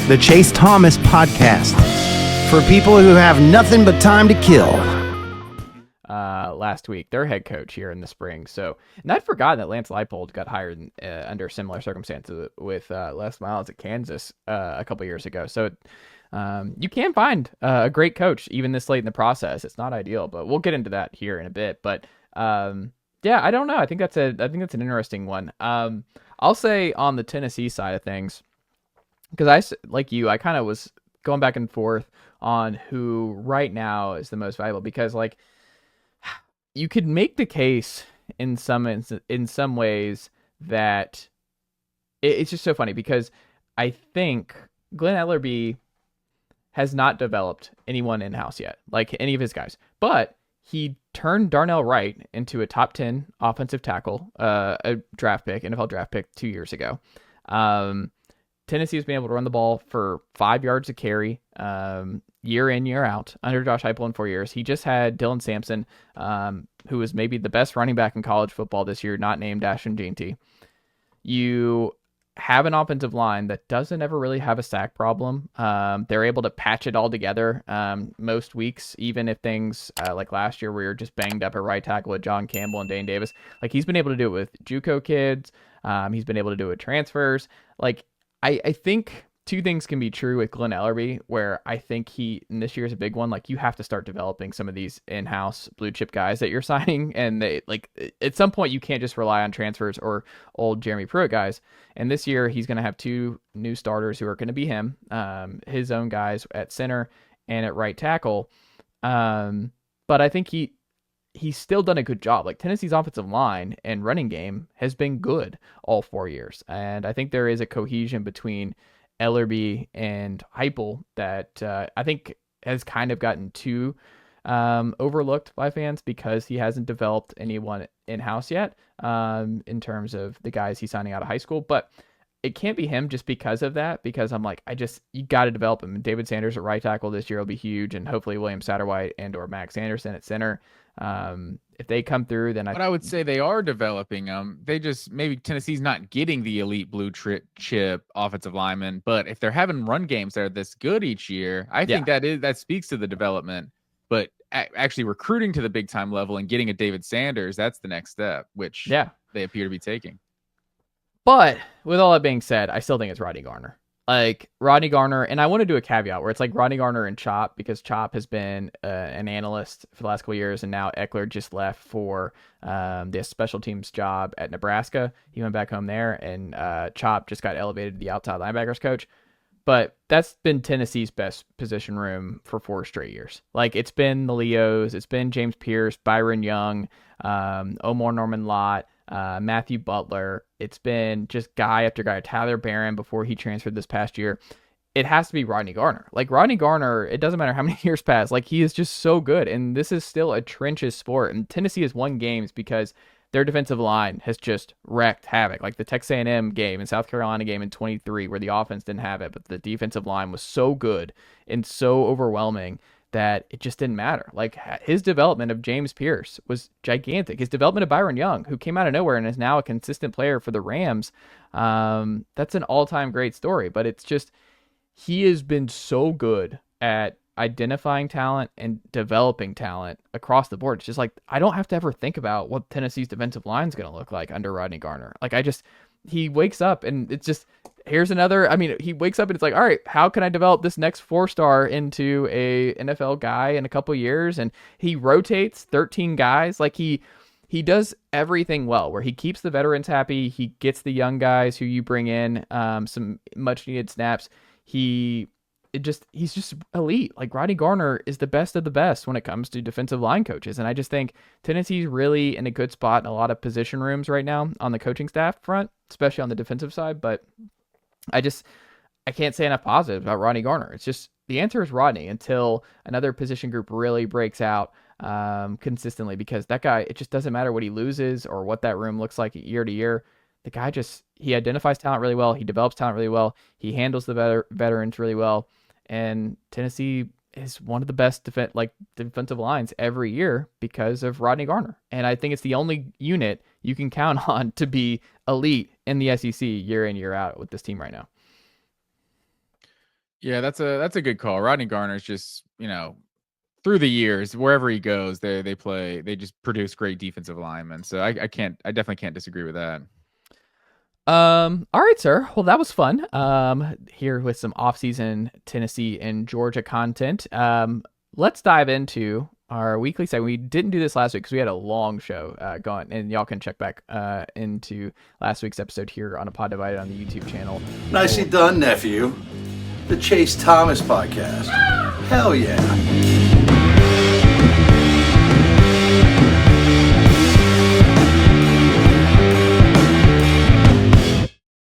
the Chase Thomas Podcast, for people who have nothing but time to kill. Last week, their head coach here in the spring. So, and I'd forgotten that Lance Leipold got hired under similar circumstances with Les Miles at Kansas a couple years ago. So, you can find a great coach even this late in the process. It's not ideal, but we'll get into that here in a bit. But yeah, I don't know. I think that's an interesting one. I'll say on the Tennessee side of things, because I kind of was going back and forth on who right now is the most valuable, because like, you could make the case in some ways that it's just so funny, because I think Glenn Ellerbe has not developed anyone in-house yet, like any of his guys, but he turned Darnell Wright into a top 10 offensive tackle, a draft pick, NFL draft pick 2 years ago. Tennessee has been able to run the ball for 5 yards a carry, year in, year out, under Josh Heupel in 4 years. He just had Dylan Sampson, who was maybe the best running back in college football this year, not named Ashton Jeanty. You have an offensive line that doesn't ever really have a sack problem. They're able to patch it all together most weeks, even if things like last year where you're just banged up at right tackle with John Campbell and Dane Davis. Like, he's been able to do it with JUCO kids. He's been able to do it with transfers. Like, I think two things can be true with Glenn Ellerbe, where I think and this year is a big one, like, you have to start developing some of these in-house blue chip guys that you're signing, and they, like, at some point you can't just rely on transfers or old Jeremy Pruitt guys. And this year he's going to have two new starters who are going to be his own guys at center and at right tackle. But I think he's still done a good job. Like, Tennessee's offensive line and running game has been good all 4 years. And I think there is a cohesion between Ellerbe and Heupel that I think has kind of gotten too overlooked by fans, because he hasn't developed anyone in-house yet in terms of the guys he's signing out of high school. But it can't be him just because of that, because I'm like, you got to develop him. And David Sanders at right tackle this year will be huge, and hopefully William Satterwhite and or Max Anderson at center. If they come through, then But I would say they are developing them. They just, maybe Tennessee's not getting the elite blue chip offensive linemen, but if they're having run games that are this good each year, I think that speaks to the development. But actually recruiting to the big time level and getting a David Sanders, that's the next step, which they appear to be taking. But with all that being said, I still think it's Rodney Garner. Like, Rodney Garner, and I want to do a caveat where it's like Rodney Garner and Chop, because Chop has been an analyst for the last couple of years, and now Eckler just left for the special teams job at Nebraska. He went back home there, and Chop just got elevated to the outside linebackers coach. But that's been Tennessee's best position room for 4 straight years. Like, it's been the Leos, it's been James Pierce, Byron Young, Omar Norman Lott, Matthew Butler. It's been just guy after guy. Tyler Barron before he transferred this past year. It has to be Rodney Garner. Like, Rodney Garner, it doesn't matter how many years pass. Like, he is just so good. And this is still a trenches sport. And Tennessee has won games because their defensive line has just wreaked havoc. Like the Texas A&M game and South Carolina game in 23, where the offense didn't have it, but the defensive line was so good and so overwhelming that it just didn't matter. Like, his development of James Pierce was gigantic. His development of Byron Young, who came out of nowhere and is now a consistent player for the Rams, that's an all-time great story. But it's just, he has been so good at identifying talent and developing talent across the board. It's just like, I don't have to ever think about what Tennessee's defensive line is going to look like under Rodney Garner. Like, he wakes up and it's just, he wakes up and it's like, all right, how can I develop this next 4-star into a NFL guy in a couple years? And he rotates 13 guys. Like, he does everything well, where he keeps the veterans happy. He gets the young guys who you bring in some much needed snaps. He's just elite. Like, Rodney Garner is the best of the best when it comes to defensive line coaches. And I just think Tennessee's really in a good spot in a lot of position rooms right now on the coaching staff front, especially on the defensive side. But I can't say enough positive about Rodney Garner. It's just, the answer is Rodney until another position group really breaks out consistently, because that guy, it just doesn't matter what he loses or what that room looks like year to year. The guy he identifies talent really well. He develops talent really well. He handles the veterans really well. And Tennessee is one of the best defensive lines every year because of Rodney Garner. And I think it's the only unit you can count on to be elite in the SEC year in, year out with this team right now. Yeah, that's a good call. Rodney Garner is just, through the years, wherever he goes, they just produce great defensive linemen. So I definitely can't disagree with that. All right, sir. Well, that was fun. Here with some offseason Tennessee and Georgia content. Let's dive into our weekly segment. We didn't do this last week because we had a long show going, and y'all can check back into last week's episode here on A Pod Divided on the YouTube channel. Nicely done, nephew. The Chase Thomas podcast. Hell yeah.